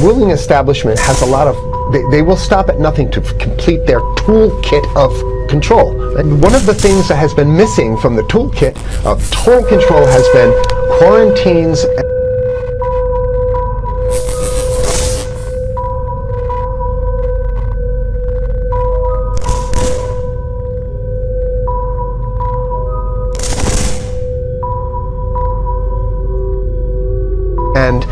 ruling establishment has a lot of, they will stop at nothing to complete their toolkit of control. And one of the things that has been missing from the toolkit of total control has been quarantines. And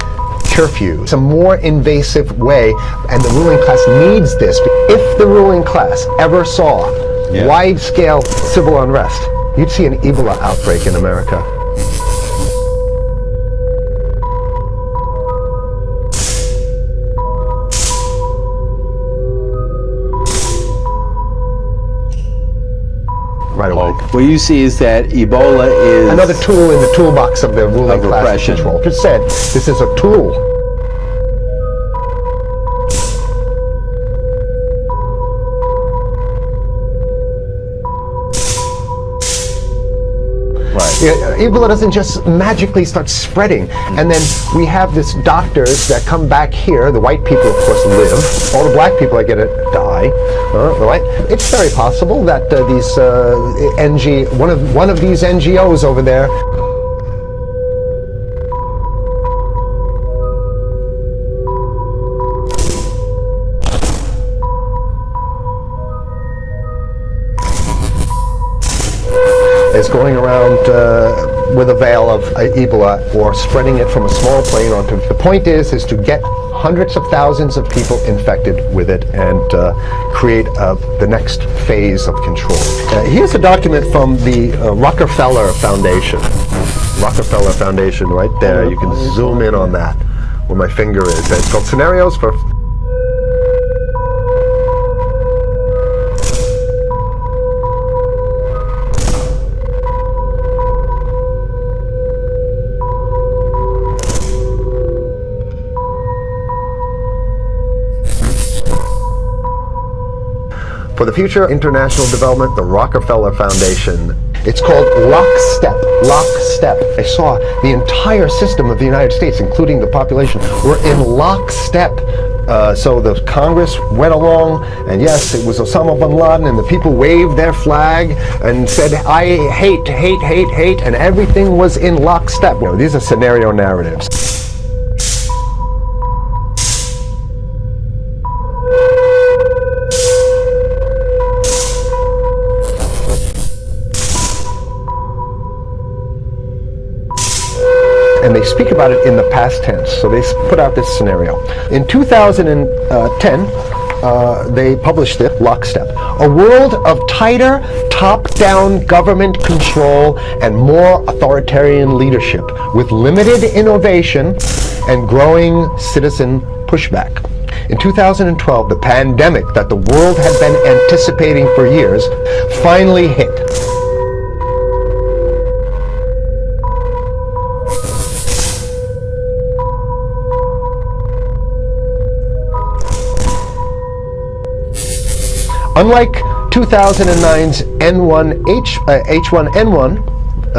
curfew. It's a more invasive way, and the ruling class needs this. If the ruling class ever saw wide-scale civil unrest, you'd see an Ebola outbreak in America. Right away. What you see is that Ebola is another tool in the toolbox of the ruling class repression. control. Just said, this is a tool. Ebola doesn't just magically start spreading. And then we have this doctors that come back here. The white people, of course, live. All the black people are going to die. Right? It's very possible that these one of these NGOs over there is going around with a veil of Ebola, or spreading it from a small plane onto. The point is to get hundreds of thousands of people infected with it and create the next phase of control. Here's a document from the Rockefeller Foundation. Rockefeller Foundation, right there. You can zoom in on that, where my finger is. It's called Scenarios for. For the future international development, the Rockefeller Foundation. It's called Lockstep. Lockstep. I saw the entire system of the United States, including the population, were in lockstep. So the Congress went along, and yes, it was Osama bin Laden, and the people waved their flag and said, I hate, hate, hate, hate, and everything was in lockstep. You know, these are scenario narratives. And they speak about it in the past tense. So they put out this scenario. In 2010, they published it, Lockstep. A world of tighter, top-down government control and more authoritarian leadership, with limited innovation and growing citizen pushback. In 2012, the pandemic that the world had been anticipating for years finally hit. Unlike 2009's H1N1,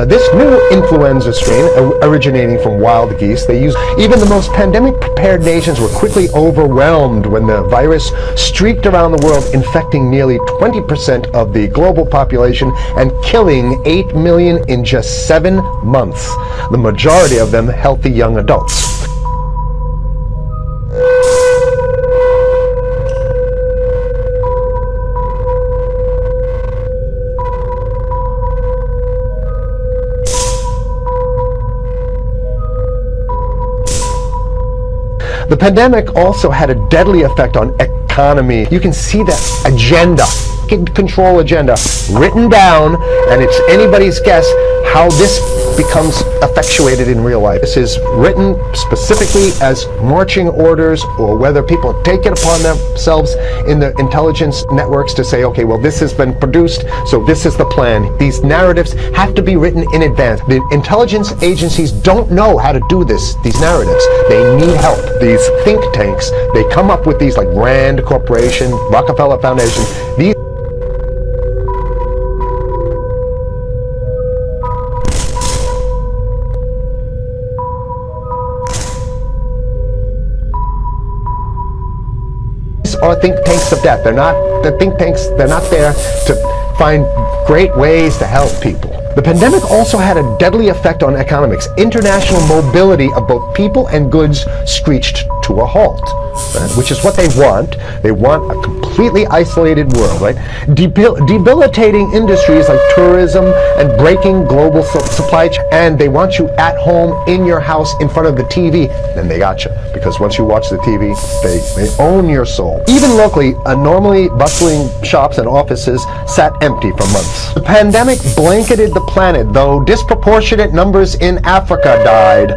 this new influenza strain, originating from wild geese, even the most pandemic-prepared nations were quickly overwhelmed when the virus streaked around the world, infecting nearly 20% of the global population and killing 8 million in just 7 months, the majority of them healthy young adults. The pandemic also had a deadly effect on economy. You can see that agenda, control agenda, written down, and it's anybody's guess how this becomes effectuated in real life. This is written specifically as marching orders, or whether people take it upon themselves in the intelligence networks to say, okay, well, this has been produced, so this is the plan. These narratives have to be written in advance. The intelligence agencies don't know how to do these narratives. They need help. These think tanks, they come up with these, like Rand Corporation, Rockefeller Foundation. These are think tanks of death. They're not the think tanks. They're not there to find great ways to help people. The pandemic also had a deadly effect on economics. International mobility of both people and goods screeched to a halt, right? Which is what they want. They want a completely isolated world, right? Debilitating industries like tourism and breaking global supply chain. And they want you at home in your house in front of the TV. Then they got you, because once you watch the TV, they own your soul. Even locally, normally bustling shops and offices sat empty for months. The pandemic blanketed the planet, though disproportionate numbers in Africa died.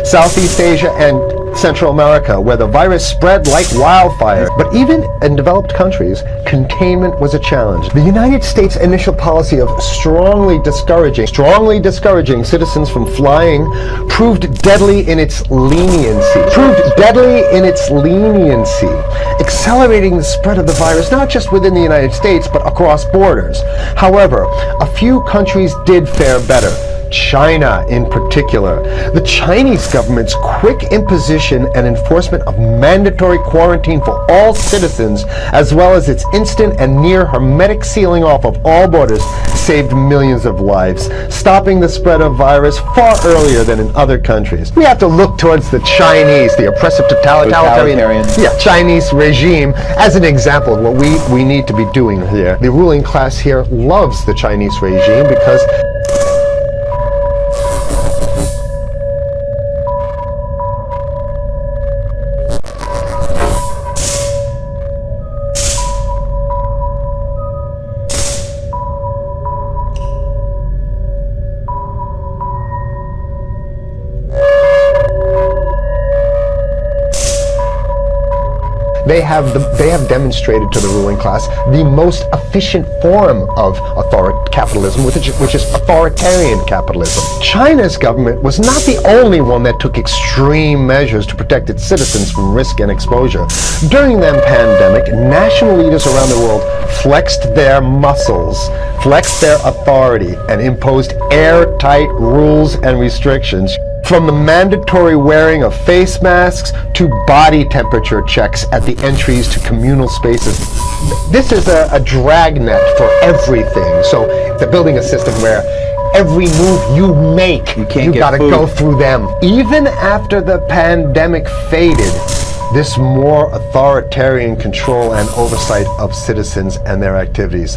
Southeast Asia and Central America, where the virus spread like wildfire. But even in developed countries, containment was a challenge. The United States' initial policy of strongly discouraging citizens from flying proved deadly in its leniency. Accelerating the spread of the virus, not just within the United States, but across borders. However, a few countries did fare better. China in particular. The Chinese government's quick imposition and enforcement of mandatory quarantine for all citizens, as well as its instant and near hermetic sealing off of all borders, saved millions of lives, stopping the spread of virus far earlier than in other countries. We have to look towards the Chinese, the oppressive totalitarian Chinese regime, as an example of what we need to be doing here. The ruling class here loves the Chinese regime because they have demonstrated to the ruling class the most efficient form of capitalism, which is authoritarian capitalism. China's government was not the only one that took extreme measures to protect its citizens from risk and exposure. During the pandemic, national leaders around the world flexed their muscles, flexed their authority, and imposed airtight rules and restrictions. From the mandatory wearing of face masks to body temperature checks at the entries to communal spaces. This is a dragnet for everything. So they're building a system where every move you make, you gotta go through them. Even after the pandemic faded, this more authoritarian control and oversight of citizens and their activities.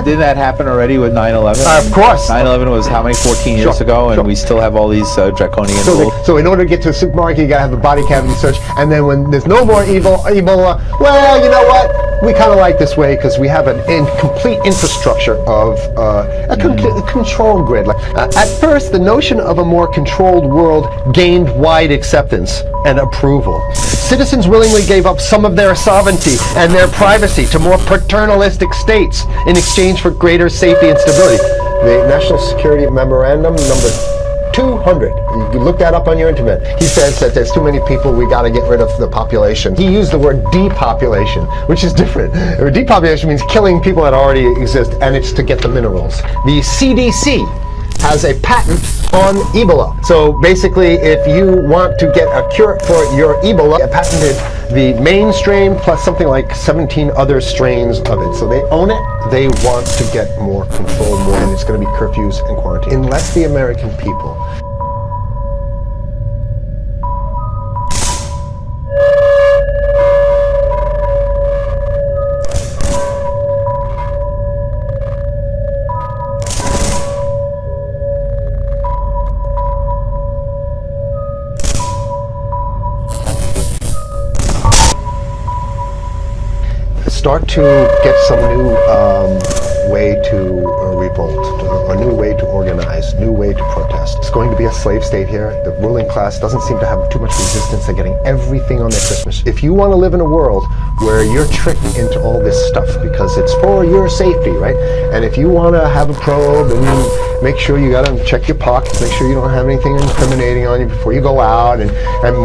Did that happen already with 9/11? Of course. 9/11 was how many, 14 years ago, and we still have all these draconian rules. So in order to get to a supermarket, you gotta have a body cavity search, and then when there's no more Ebola, well, you know what? We kind of like this way because we have an complete infrastructure of a control grid. At first, the notion of a more controlled world gained wide acceptance and approval. Citizens willingly gave up some of their sovereignty and their privacy to more paternalistic states in exchange for greater safety and stability. The National Security Memorandum number 200. You can look that up on your internet. He says that there's too many people, we got to get rid of the population. He used the word depopulation, which is different. Depopulation means killing people that already exist, and it's to get the minerals. The CDC has a patent on Ebola. So basically, if you want to get a cure for your Ebola, they patented the main strain plus something like 17 other strains of it. So they own it. They want to get more control, and it's going to be curfews and quarantine. Unless the American people start to get some new way to revolt, a new way to organize, new way to protest. It's going to be a slave state here. The ruling class doesn't seem to have too much resistance. They're getting everything on their Christmas. If you want to live in a world where you're tricked into all this stuff because it's for your safety, right? And if you want to have a probe and you make sure you got to check your pockets, make sure you don't have anything incriminating on you before you go out, and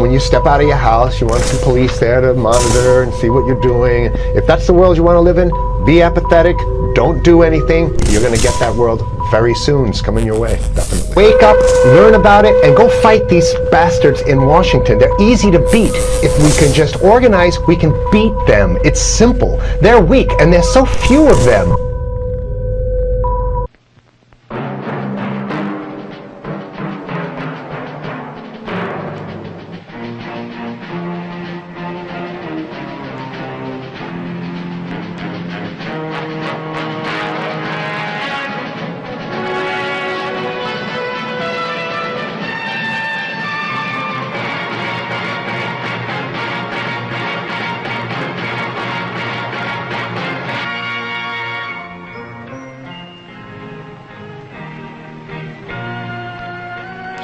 when you step out of your house, you want some police there to monitor and see what you're doing. If that's the world you want to live in, be apathetic, don't do anything. You're going to get that world very soon. It's coming your way, definitely. Wake up, learn about it, and go fight these bastards in Washington. They're easy to beat. If we can just organize, we can beat them. It's simple. They're weak, and there's so few of them.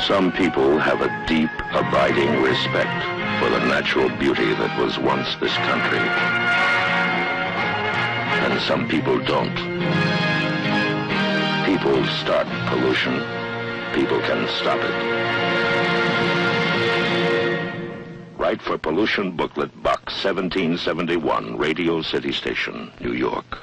Some people have a deep, abiding respect for the natural beauty that was once this country. And some people don't. People start pollution. People can stop it. Write for Pollution Booklet, Box 1771, Radio City Station, New York.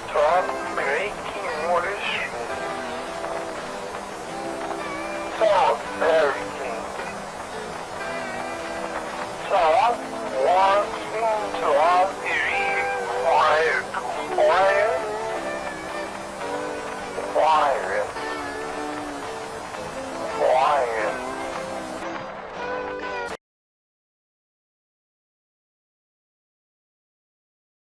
Talk, great.